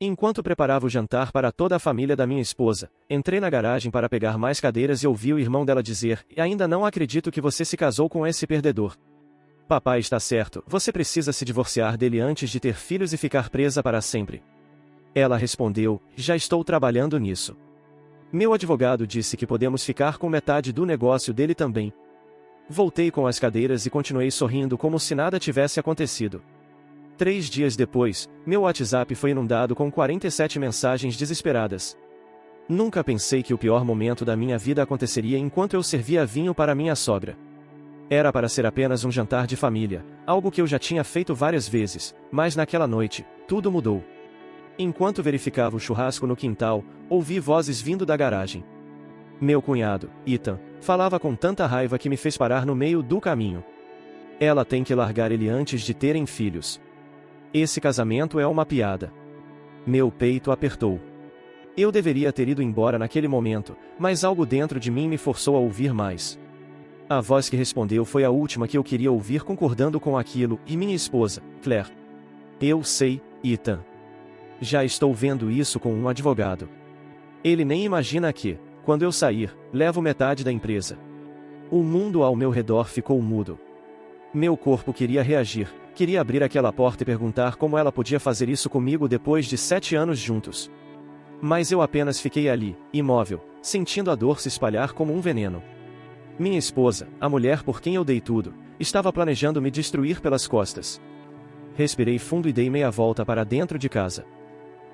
Enquanto preparava o jantar para toda a família da minha esposa, entrei na garagem para pegar mais cadeiras e ouvi o irmão dela dizer: "Ainda não acredito que você se casou com esse perdedor. Papai está certo, você precisa se divorciar dele antes de ter filhos e ficar presa para sempre." Ela respondeu: "Já estou trabalhando nisso. Meu advogado disse que podemos ficar com metade do negócio dele também." Voltei com as cadeiras e continuei sorrindo como se nada tivesse acontecido. 3 dias depois, meu WhatsApp foi inundado com 47 mensagens desesperadas. Nunca pensei que o pior momento da minha vida aconteceria enquanto eu servia vinho para minha sogra. Era para ser apenas um jantar de família, algo que eu já tinha feito várias vezes, mas naquela noite, tudo mudou. Enquanto verificava o churrasco no quintal, ouvi vozes vindo da garagem. Meu cunhado, Ethan, falava com tanta raiva que me fez parar no meio do caminho. "Ela tem que largar ele antes de terem filhos. Esse casamento é uma piada." Meu peito apertou. Eu deveria ter ido embora naquele momento, mas algo dentro de mim me forçou a ouvir mais. A voz que respondeu foi a última que eu queria ouvir, concordando com aquilo, e minha esposa, Claire. "Eu sei, Ethan. Já estou vendo isso com um advogado. Ele nem imagina que, quando eu sair, levo metade da empresa." O mundo ao meu redor ficou mudo. Meu corpo queria reagir, queria abrir aquela porta e perguntar como ela podia fazer isso comigo depois de 7 anos juntos. Mas eu apenas fiquei ali, imóvel, sentindo a dor se espalhar como um veneno. Minha esposa, a mulher por quem eu dei tudo, estava planejando me destruir pelas costas. Respirei fundo e dei meia volta para dentro de casa.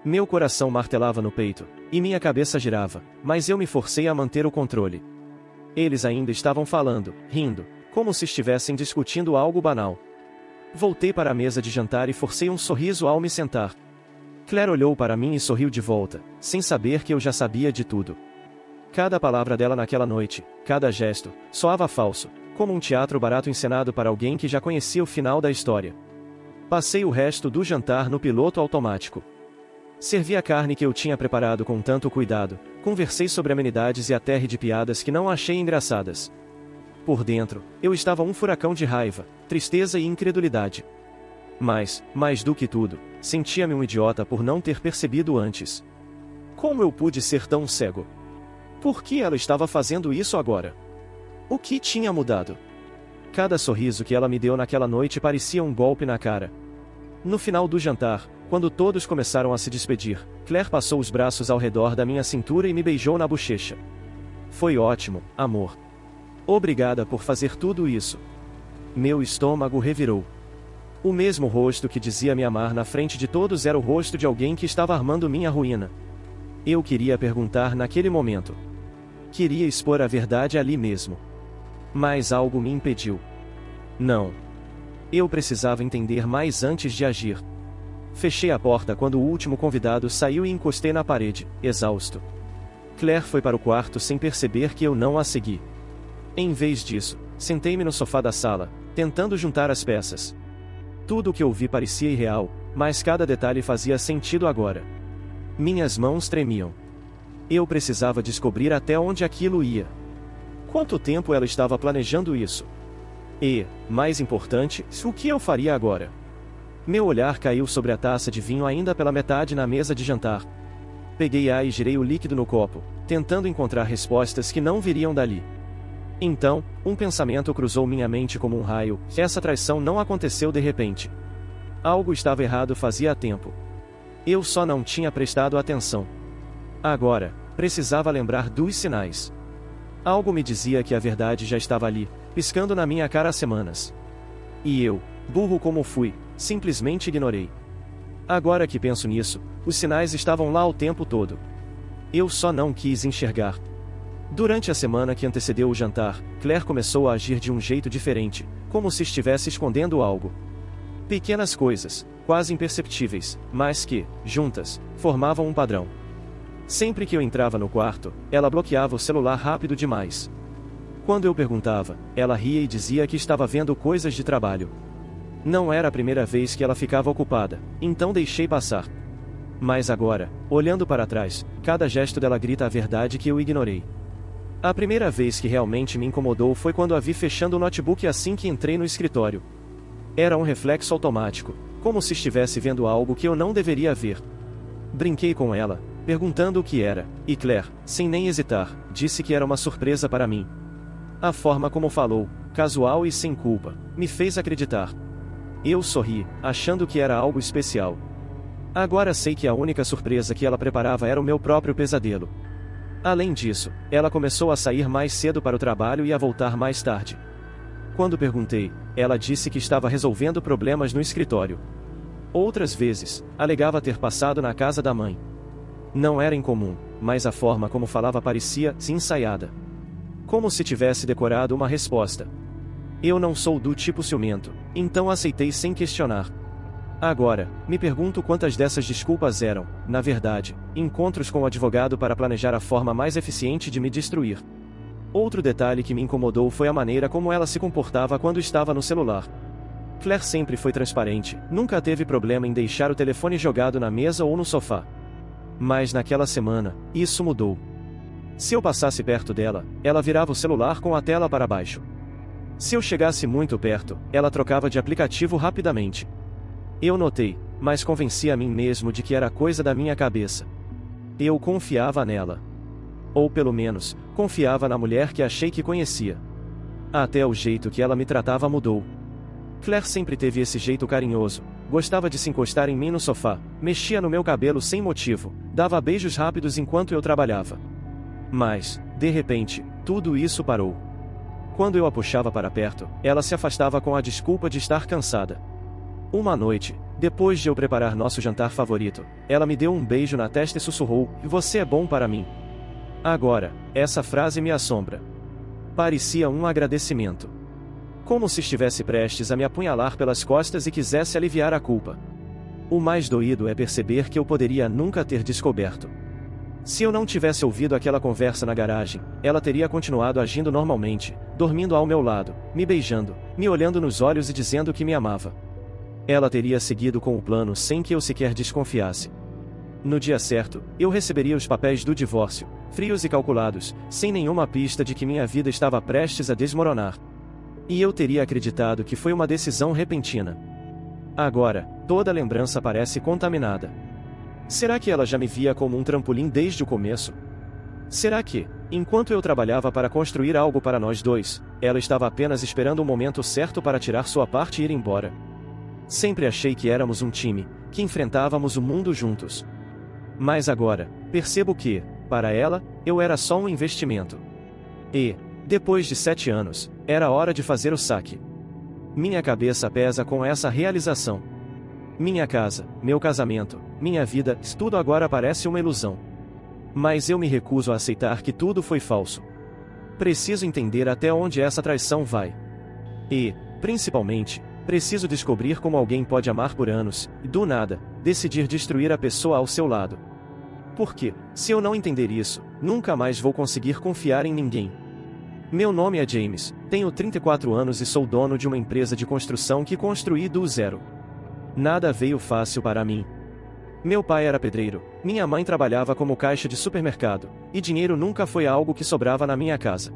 Meu coração martelava no peito, e minha cabeça girava, mas eu me forcei a manter o controle. Eles ainda estavam falando, rindo, como se estivessem discutindo algo banal. Voltei para a mesa de jantar e forcei um sorriso ao me sentar. Claire olhou para mim e sorriu de volta, sem saber que eu já sabia de tudo. Cada palavra dela naquela noite, cada gesto, soava falso, como um teatro barato encenado para alguém que já conhecia o final da história. Passei o resto do jantar no piloto automático. Servi a carne que eu tinha preparado com tanto cuidado, conversei sobre amenidades e até ri de piadas que não achei engraçadas. Por dentro, eu estava um furacão de raiva, tristeza e incredulidade. Mas, mais do que tudo, sentia-me um idiota por não ter percebido antes. Como eu pude ser tão cego? Por que ela estava fazendo isso agora? O que tinha mudado? Cada sorriso que ela me deu naquela noite parecia um golpe na cara. No final do jantar, quando todos começaram a se despedir, Claire passou os braços ao redor da minha cintura e me beijou na bochecha. "Foi ótimo, amor. Obrigada por fazer tudo isso." Meu estômago revirou. O mesmo rosto que dizia me amar na frente de todos era o rosto de alguém que estava armando minha ruína. Eu queria perguntar naquele momento. Queria expor a verdade ali mesmo. Mas algo me impediu. Não. Eu precisava entender mais antes de agir. Fechei a porta quando o último convidado saiu e encostei na parede, exausto. Claire foi para o quarto sem perceber que eu não a segui. Em vez disso, sentei-me no sofá da sala, tentando juntar as peças. Tudo o que eu vi parecia irreal, mas cada detalhe fazia sentido agora. Minhas mãos tremiam. Eu precisava descobrir até onde aquilo ia. Quanto tempo ela estava planejando isso? E, mais importante, o que eu faria agora? Meu olhar caiu sobre a taça de vinho ainda pela metade na mesa de jantar. Peguei-a e girei o líquido no copo, tentando encontrar respostas que não viriam dali. Então, um pensamento cruzou minha mente como um raio: essa traição não aconteceu de repente. Algo estava errado fazia tempo. Eu só não tinha prestado atenção. Agora, precisava lembrar dos sinais. Algo me dizia que a verdade já estava ali, piscando na minha cara há semanas. E eu, burro como fui, simplesmente ignorei. Agora que penso nisso, os sinais estavam lá o tempo todo. Eu só não quis enxergar. Durante a semana que antecedeu o jantar, Claire começou a agir de um jeito diferente, como se estivesse escondendo algo. Pequenas coisas, quase imperceptíveis, mas que, juntas, formavam um padrão. Sempre que eu entrava no quarto, ela bloqueava o celular rápido demais. Quando eu perguntava, ela ria e dizia que estava vendo coisas de trabalho. Não era a primeira vez que ela ficava ocupada, então deixei passar. Mas agora, olhando para trás, cada gesto dela grita a verdade que eu ignorei. A primeira vez que realmente me incomodou foi quando a vi fechando o notebook assim que entrei no escritório. Era um reflexo automático, como se estivesse vendo algo que eu não deveria ver. Brinquei com ela, perguntando o que era, e Claire, sem nem hesitar, disse que era uma surpresa para mim. A forma como falou, casual e sem culpa, me fez acreditar. Eu sorri, achando que era algo especial. Agora sei que a única surpresa que ela preparava era o meu próprio pesadelo. Além disso, ela começou a sair mais cedo para o trabalho e a voltar mais tarde. Quando perguntei, ela disse que estava resolvendo problemas no escritório. Outras vezes, alegava ter passado na casa da mãe. Não era incomum, mas a forma como falava parecia ensaiada. Como se tivesse decorado uma resposta. Eu não sou do tipo ciumento, então aceitei sem questionar. Agora, me pergunto quantas dessas desculpas eram, na verdade, encontros com o advogado para planejar a forma mais eficiente de me destruir. Outro detalhe que me incomodou foi a maneira como ela se comportava quando estava no celular. Claire sempre foi transparente, nunca teve problema em deixar o telefone jogado na mesa ou no sofá. Mas naquela semana, isso mudou. Se eu passasse perto dela, ela virava o celular com a tela para baixo. Se eu chegasse muito perto, ela trocava de aplicativo rapidamente. Eu notei, mas convenci a mim mesmo de que era coisa da minha cabeça. Eu confiava nela. Ou pelo menos, confiava na mulher que achei que conhecia. Até o jeito que ela me tratava mudou. Claire sempre teve esse jeito carinhoso, gostava de se encostar em mim no sofá, mexia no meu cabelo sem motivo, dava beijos rápidos enquanto eu trabalhava. Mas, de repente, tudo isso parou. Quando eu a puxava para perto, ela se afastava com a desculpa de estar cansada. Uma noite, depois de eu preparar nosso jantar favorito, ela me deu um beijo na testa e sussurrou: "Você é bom para mim." Agora, essa frase me assombra. Parecia um agradecimento. Como se estivesse prestes a me apunhalar pelas costas e quisesse aliviar a culpa. O mais doído é perceber que eu poderia nunca ter descoberto. Se eu não tivesse ouvido aquela conversa na garagem, ela teria continuado agindo normalmente, dormindo ao meu lado, me beijando, me olhando nos olhos e dizendo que me amava. Ela teria seguido com o plano sem que eu sequer desconfiasse. No dia certo, eu receberia os papéis do divórcio, frios e calculados, sem nenhuma pista de que minha vida estava prestes a desmoronar. E eu teria acreditado que foi uma decisão repentina. Agora, toda lembrança parece contaminada. Será que ela já me via como um trampolim desde o começo? Será que, enquanto eu trabalhava para construir algo para nós dois, ela estava apenas esperando o momento certo para tirar sua parte e ir embora? Sempre achei que éramos um time, que enfrentávamos o mundo juntos. Mas agora, percebo que, para ela, eu era só um investimento. E, depois de 7 anos, era hora de fazer o saque. Minha cabeça pesa com essa realização. Minha casa, meu casamento, minha vida, tudo agora parece uma ilusão. Mas eu me recuso a aceitar que tudo foi falso. Preciso entender até onde essa traição vai. E, principalmente, preciso descobrir como alguém pode amar por anos, e do nada, decidir destruir a pessoa ao seu lado. Porque, se eu não entender isso, nunca mais vou conseguir confiar em ninguém. Meu nome é James, tenho 34 anos e sou dono de uma empresa de construção que construí do zero. Nada veio fácil para mim. Meu pai era pedreiro, minha mãe trabalhava como caixa de supermercado, e dinheiro nunca foi algo que sobrava na minha casa.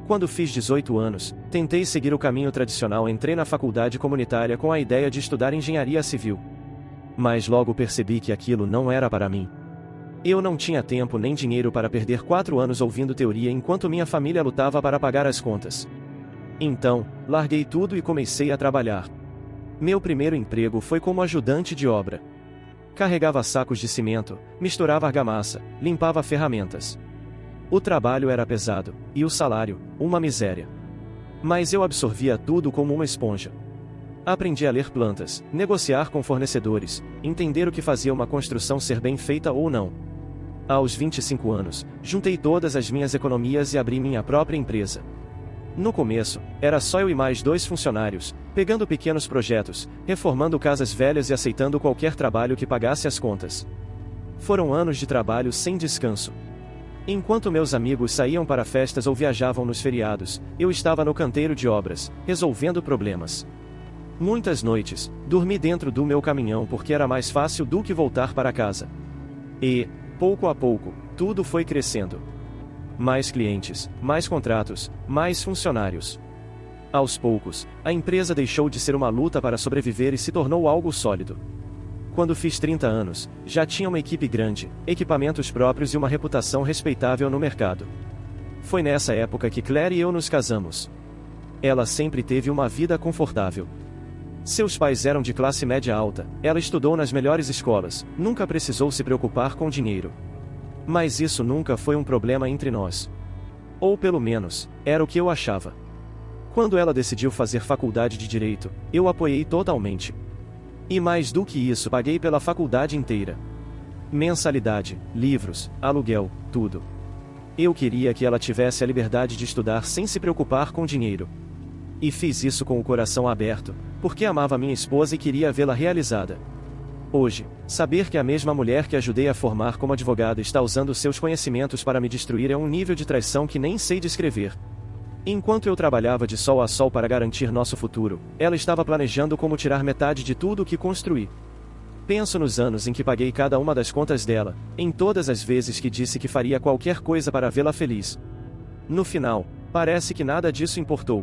Quando fiz 18 anos, tentei seguir o caminho tradicional e entrei na faculdade comunitária com a ideia de estudar engenharia civil. Mas logo percebi que aquilo não era para mim. Eu não tinha tempo nem dinheiro para perder 4 anos ouvindo teoria enquanto minha família lutava para pagar as contas. Então, larguei tudo e comecei a trabalhar. Meu primeiro emprego foi como ajudante de obra. Carregava sacos de cimento, misturava argamassa, limpava ferramentas. O trabalho era pesado, e o salário, uma miséria. Mas eu absorvia tudo como uma esponja. Aprendi a ler plantas, negociar com fornecedores, entender o que fazia uma construção ser bem feita ou não. Aos 25 anos, juntei todas as minhas economias e abri minha própria empresa. No começo, era só eu e mais 2 funcionários, pegando pequenos projetos, reformando casas velhas e aceitando qualquer trabalho que pagasse as contas. Foram anos de trabalho sem descanso. Enquanto meus amigos saíam para festas ou viajavam nos feriados, eu estava no canteiro de obras, resolvendo problemas. Muitas noites, dormi dentro do meu caminhão porque era mais fácil do que voltar para casa. E, pouco a pouco, tudo foi crescendo. Mais clientes, mais contratos, mais funcionários. Aos poucos, a empresa deixou de ser uma luta para sobreviver e se tornou algo sólido. Quando fiz 30 anos, já tinha uma equipe grande, equipamentos próprios e uma reputação respeitável no mercado. Foi nessa época que Claire e eu nos casamos. Ela sempre teve uma vida confortável. Seus pais eram de classe média alta, ela estudou nas melhores escolas, nunca precisou se preocupar com dinheiro. Mas isso nunca foi um problema entre nós. Ou pelo menos, era o que eu achava. Quando ela decidiu fazer faculdade de Direito, eu apoiei totalmente. E mais do que isso, paguei pela faculdade inteira. Mensalidade, livros, aluguel, tudo. Eu queria que ela tivesse a liberdade de estudar sem se preocupar com dinheiro. E fiz isso com o coração aberto, porque amava minha esposa e queria vê-la realizada. Hoje, saber que a mesma mulher que ajudei a formar como advogada está usando seus conhecimentos para me destruir é um nível de traição que nem sei descrever. Enquanto eu trabalhava de sol a sol para garantir nosso futuro, ela estava planejando como tirar metade de tudo o que construí. Penso nos anos em que paguei cada uma das contas dela, em todas as vezes que disse que faria qualquer coisa para vê-la feliz. No final, parece que nada disso importou.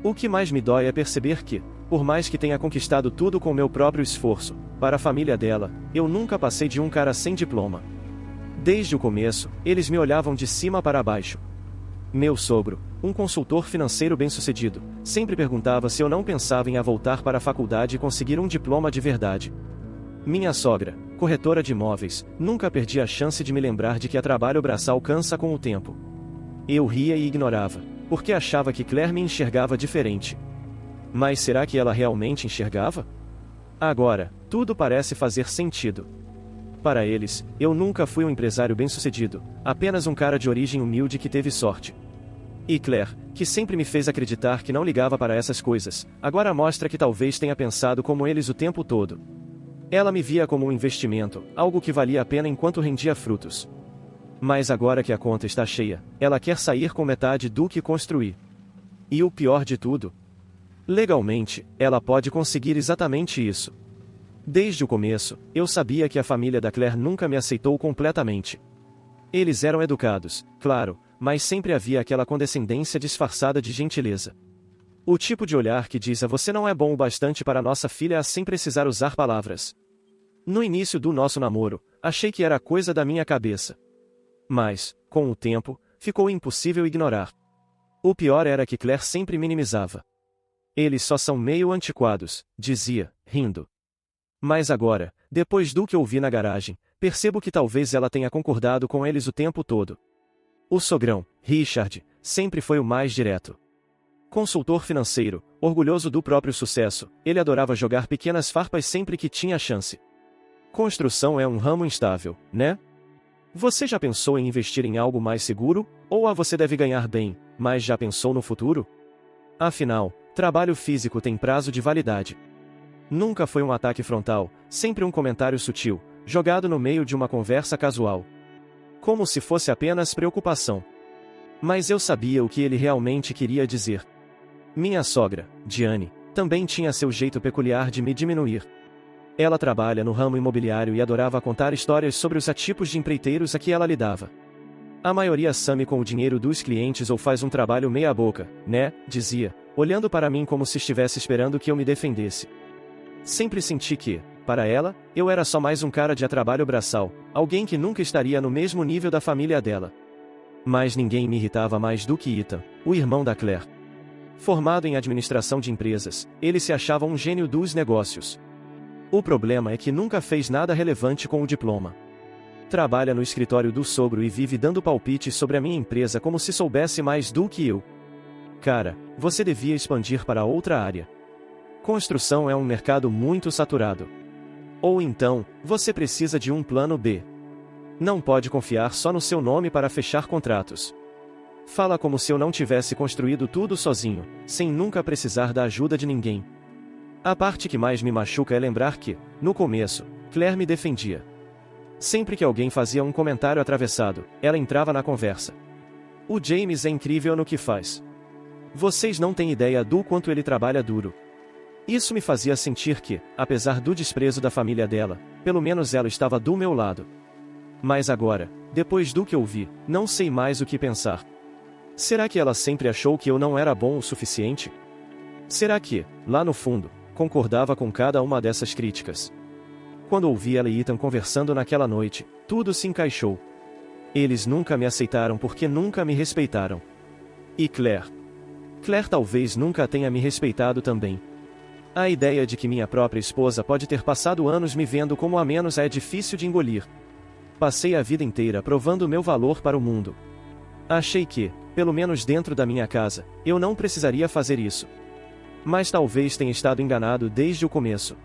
O que mais me dói é perceber que, por mais que tenha conquistado tudo com meu próprio esforço, para a família dela, eu nunca passei de um cara sem diploma. Desde o começo, eles me olhavam de cima para baixo. Meu sogro, um consultor financeiro bem-sucedido, sempre perguntava se eu não pensava em voltar para a faculdade e conseguir um diploma de verdade. Minha sogra, corretora de imóveis, nunca perdia a chance de me lembrar de que a trabalho braçal cansa com o tempo. Eu ria e ignorava, porque achava que Claire me enxergava diferente. Mas será que ela realmente enxergava? Agora, tudo parece fazer sentido. Para eles, eu nunca fui um empresário bem-sucedido, apenas um cara de origem humilde que teve sorte. E Claire, que sempre me fez acreditar que não ligava para essas coisas, agora mostra que talvez tenha pensado como eles o tempo todo. Ela me via como um investimento, algo que valia a pena enquanto rendia frutos. Mas agora que a conta está cheia, ela quer sair com metade do que construí. E o pior de tudo? Legalmente, ela pode conseguir exatamente isso. Desde o começo, eu sabia que a família da Claire nunca me aceitou completamente. Eles eram educados, claro, mas sempre havia aquela condescendência disfarçada de gentileza. O tipo de olhar que diz: você não é bom o bastante para nossa filha, sem precisar usar palavras. No início do nosso namoro, achei que era coisa da minha cabeça. Mas, com o tempo, ficou impossível ignorar. O pior era que Claire sempre minimizava. Eles só são meio antiquados, dizia, rindo. Mas agora, depois do que ouvi na garagem, percebo que talvez ela tenha concordado com eles o tempo todo. O sogrão, Richard, sempre foi o mais direto. Consultor financeiro, orgulhoso do próprio sucesso, ele adorava jogar pequenas farpas sempre que tinha chance. Construção é um ramo instável, né? Você já pensou em investir em algo mais seguro? Ou você deve ganhar bem, mas já pensou no futuro? Afinal, trabalho físico tem prazo de validade. Nunca foi um ataque frontal, sempre um comentário sutil, jogado no meio de uma conversa casual. Como se fosse apenas preocupação. Mas eu sabia o que ele realmente queria dizer. Minha sogra, Diane, também tinha seu jeito peculiar de me diminuir. Ela trabalha no ramo imobiliário e adorava contar histórias sobre os tipos de empreiteiros a que ela lidava. A maioria some com o dinheiro dos clientes ou faz um trabalho meia boca, né, dizia, olhando para mim como se estivesse esperando que eu me defendesse. Sempre senti que, para ela, eu era só mais um cara de trabalho braçal, alguém que nunca estaria no mesmo nível da família dela. Mas ninguém me irritava mais do que Ethan, o irmão da Claire. Formado em administração de empresas, ele se achava um gênio dos negócios. O problema é que nunca fez nada relevante com o diploma. Trabalha no escritório do sogro e vive dando palpites sobre a minha empresa como se soubesse mais do que eu. Cara, você devia expandir para outra área. Construção é um mercado muito saturado. Ou então, você precisa de um plano B. Não pode confiar só no seu nome para fechar contratos. Fala como se eu não tivesse construído tudo sozinho, sem nunca precisar da ajuda de ninguém. A parte que mais me machuca é lembrar que, no começo, Claire me defendia. Sempre que alguém fazia um comentário atravessado, ela entrava na conversa. O James é incrível no que faz. Vocês não têm ideia do quanto ele trabalha duro. Isso me fazia sentir que, apesar do desprezo da família dela, pelo menos ela estava do meu lado. Mas agora, depois do que ouvi, não sei mais o que pensar. Será que ela sempre achou que eu não era bom o suficiente? Será que, lá no fundo, concordava com cada uma dessas críticas? Quando ouvi ela e Ethan conversando naquela noite, tudo se encaixou. Eles nunca me aceitaram porque nunca me respeitaram. E Claire? Claire talvez nunca tenha me respeitado também. A ideia de que minha própria esposa pode ter passado anos me vendo como a menos é difícil de engolir. Passei a vida inteira provando meu valor para o mundo. Achei que, pelo menos dentro da minha casa, eu não precisaria fazer isso. Mas talvez tenha estado enganado desde o começo.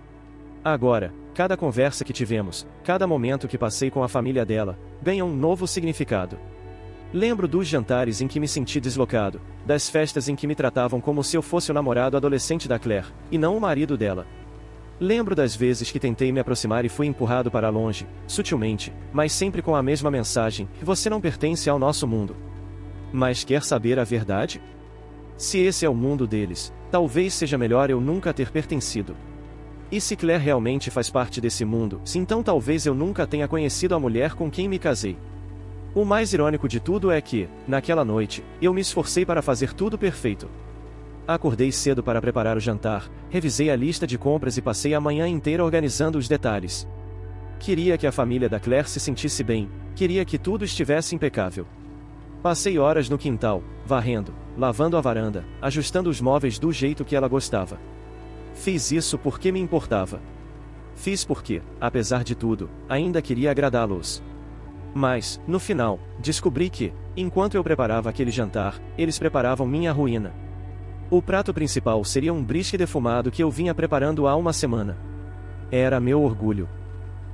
Agora, cada conversa que tivemos, cada momento que passei com a família dela, ganha um novo significado. Lembro dos jantares em que me senti deslocado, das festas em que me tratavam como se eu fosse o namorado adolescente da Claire, e não o marido dela. Lembro das vezes que tentei me aproximar e fui empurrado para longe, sutilmente, mas sempre com a mesma mensagem: você não pertence ao nosso mundo. Mas quer saber a verdade? Se esse é o mundo deles, talvez seja melhor eu nunca ter pertencido. E se Claire realmente faz parte desse mundo, então talvez eu nunca tenha conhecido a mulher com quem me casei. O mais irônico de tudo é que, naquela noite, eu me esforcei para fazer tudo perfeito. Acordei cedo para preparar o jantar, revisei a lista de compras e passei a manhã inteira organizando os detalhes. Queria que a família da Claire se sentisse bem, queria que tudo estivesse impecável. Passei horas no quintal, varrendo, lavando a varanda, ajustando os móveis do jeito que ela gostava. Fiz isso porque me importava. Fiz porque, apesar de tudo, ainda queria agradá-los. Mas, no final, descobri que, enquanto eu preparava aquele jantar, eles preparavam minha ruína. O prato principal seria um brisket defumado que eu vinha preparando há uma semana. Era meu orgulho.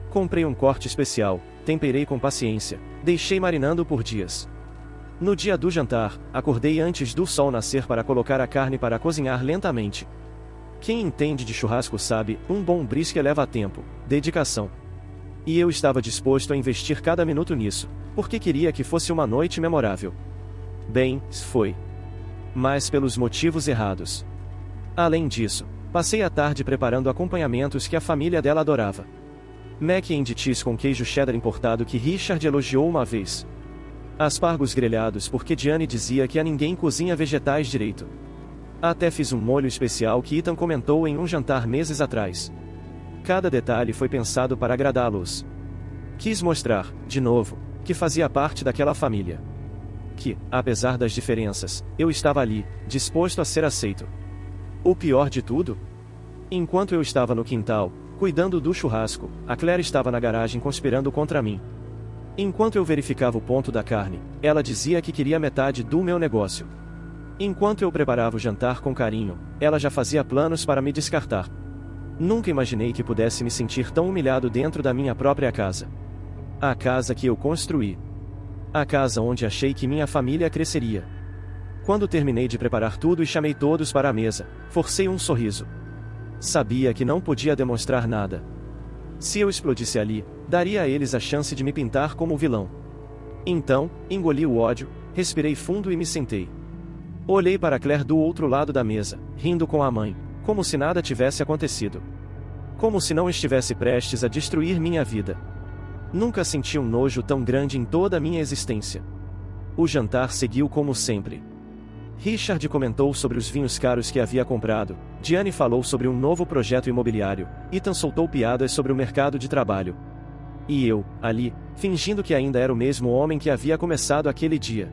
Comprei um corte especial, temperei com paciência, deixei marinando por dias. No dia do jantar, acordei antes do sol nascer para colocar a carne para cozinhar lentamente. Quem entende de churrasco sabe, um bom brisket leva tempo, dedicação. E eu estava disposto a investir cada minuto nisso, porque queria que fosse uma noite memorável. Bem, foi. Mas pelos motivos errados. Além disso, passei a tarde preparando acompanhamentos que a família dela adorava. Mac and cheese com queijo cheddar importado que Richard elogiou uma vez. Aspargos grelhados porque Diane dizia que a ninguém cozinha vegetais direito. Até fiz um molho especial que Ethan comentou em um jantar meses atrás. Cada detalhe foi pensado para agradá-los. Quis mostrar, de novo, que fazia parte daquela família. Que, apesar das diferenças, eu estava ali, disposto a ser aceito. O pior de tudo? Enquanto eu estava no quintal, cuidando do churrasco, a Claire estava na garagem conspirando contra mim. Enquanto eu verificava o ponto da carne, ela dizia que queria metade do meu negócio. Enquanto eu preparava o jantar com carinho, ela já fazia planos para me descartar. Nunca imaginei que pudesse me sentir tão humilhado dentro da minha própria casa. A casa que eu construí. A casa onde achei que minha família cresceria. Quando terminei de preparar tudo e chamei todos para a mesa, forcei um sorriso. Sabia que não podia demonstrar nada. Se eu explodisse ali, daria a eles a chance de me pintar como vilão. Então, engoli o ódio, respirei fundo e me sentei. Olhei para Claire do outro lado da mesa, rindo com a mãe, como se nada tivesse acontecido. Como se não estivesse prestes a destruir minha vida. Nunca senti um nojo tão grande em toda a minha existência. O jantar seguiu como sempre. Richard comentou sobre os vinhos caros que havia comprado, Diane falou sobre um novo projeto imobiliário, Ethan soltou piadas sobre o mercado de trabalho. E eu, ali, fingindo que ainda era o mesmo homem que havia começado aquele dia.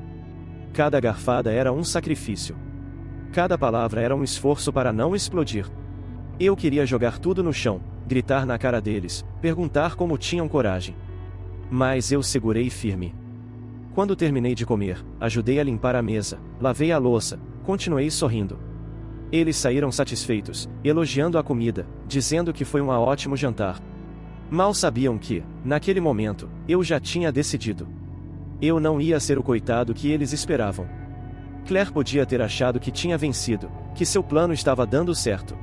Cada garfada era um sacrifício. Cada palavra era um esforço para não explodir. Eu queria jogar tudo no chão, gritar na cara deles, perguntar como tinham coragem. Mas eu segurei firme. Quando terminei de comer, ajudei a limpar a mesa, lavei a louça, continuei sorrindo. Eles saíram satisfeitos, elogiando a comida, dizendo que foi um ótimo jantar. Mal sabiam que, naquele momento, eu já tinha decidido. Eu não ia ser o coitado que eles esperavam. Claire podia ter achado que tinha vencido, que seu plano estava dando certo.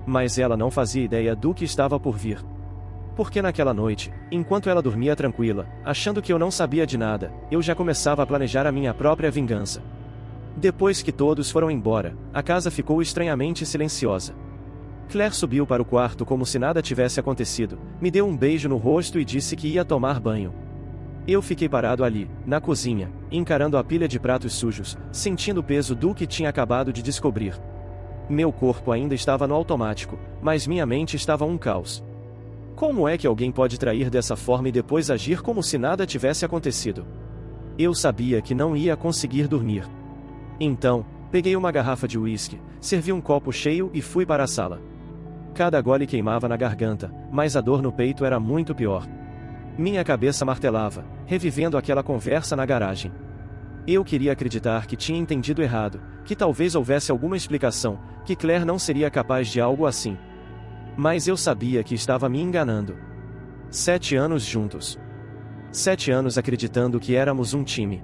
Mas ela não fazia ideia do que estava por vir. Porque naquela noite, enquanto ela dormia tranquila, achando que eu não sabia de nada, eu já começava a planejar a minha própria vingança. Depois que todos foram embora, a casa ficou estranhamente silenciosa. Claire subiu para o quarto como se nada tivesse acontecido, me deu um beijo no rosto e disse que ia tomar banho. Eu fiquei parado ali, na cozinha, encarando a pilha de pratos sujos, sentindo o peso do que tinha acabado de descobrir. Meu corpo ainda estava no automático, mas minha mente estava um caos. Como é que alguém pode trair dessa forma e depois agir como se nada tivesse acontecido? Eu sabia que não ia conseguir dormir. Então, peguei uma garrafa de uísque, servi um copo cheio e fui para a sala. Cada gole queimava na garganta, mas a dor no peito era muito pior. Minha cabeça martelava, revivendo aquela conversa na garagem. Eu queria acreditar que tinha entendido errado, que talvez houvesse alguma explicação, que Claire não seria capaz de algo assim. Mas eu sabia que estava me enganando. 7 anos juntos. 7 anos acreditando que éramos um time.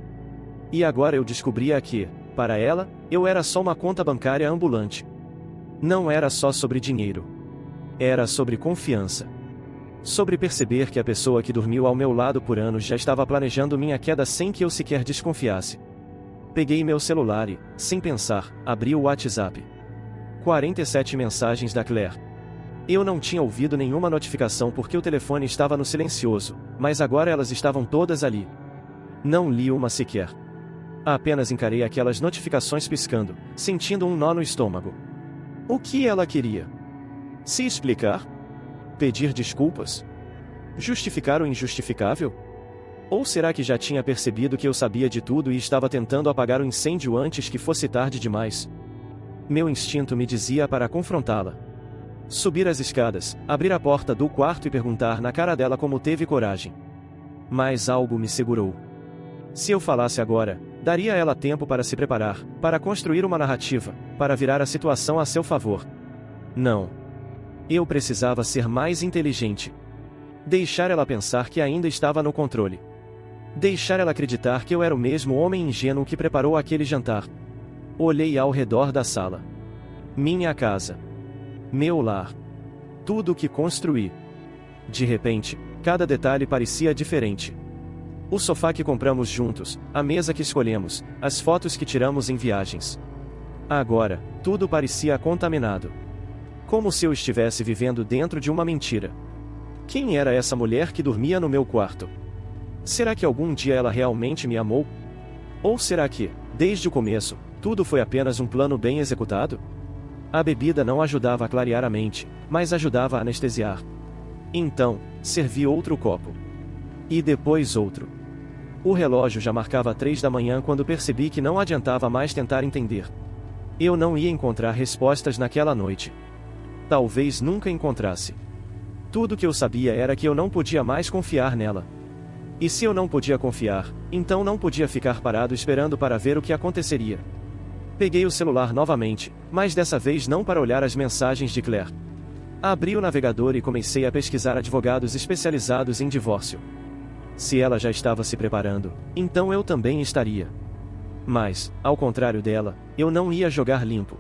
E agora eu descobria que, para ela, eu era só uma conta bancária ambulante. Não era só sobre dinheiro. Era sobre confiança. Sobre perceber que a pessoa que dormiu ao meu lado por anos já estava planejando minha queda sem que eu sequer desconfiasse. Peguei meu celular e, sem pensar, abri o WhatsApp. 47 mensagens da Claire. Eu não tinha ouvido nenhuma notificação porque o telefone estava no silencioso, mas agora elas estavam todas ali. Não li uma sequer. Apenas encarei aquelas notificações piscando, sentindo um nó no estômago. O que ela queria? Se explicar? Pedir desculpas? Justificar o injustificável? Ou será que já tinha percebido que eu sabia de tudo e estava tentando apagar o incêndio antes que fosse tarde demais? Meu instinto me dizia para confrontá-la. Subir as escadas, abrir a porta do quarto e perguntar na cara dela como teve coragem. Mas algo me segurou. Se eu falasse agora, daria a ela tempo para se preparar, para construir uma narrativa, para virar a situação a seu favor. Não. Eu precisava ser mais inteligente. Deixar ela pensar que ainda estava no controle. Deixar ela acreditar que eu era o mesmo homem ingênuo que preparou aquele jantar. Olhei ao redor da sala. Minha casa. Meu lar. Tudo o que construí. De repente, cada detalhe parecia diferente. O sofá que compramos juntos, a mesa que escolhemos, as fotos que tiramos em viagens. Agora, tudo parecia contaminado. Como se eu estivesse vivendo dentro de uma mentira. Quem era essa mulher que dormia no meu quarto? Será que algum dia ela realmente me amou? Ou será que, desde o começo, tudo foi apenas um plano bem executado? A bebida não ajudava a clarear a mente, mas ajudava a anestesiar. Então, servi outro copo. E depois outro. O relógio já marcava 3 da manhã quando percebi que não adiantava mais tentar entender. Eu não ia encontrar respostas naquela noite. Talvez nunca encontrasse. Tudo que eu sabia era que eu não podia mais confiar nela. E se eu não podia confiar, então não podia ficar parado esperando para ver o que aconteceria. Peguei o celular novamente, mas dessa vez não para olhar as mensagens de Claire. Abri o navegador e comecei a pesquisar advogados especializados em divórcio. Se ela já estava se preparando, então eu também estaria. Mas, ao contrário dela, eu não ia jogar limpo.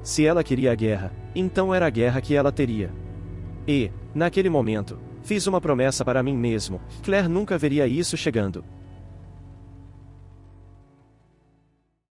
Se ela queria a guerra, então era a guerra que ela teria. E, naquele momento, fiz uma promessa para mim mesmo: Claire nunca veria isso chegando.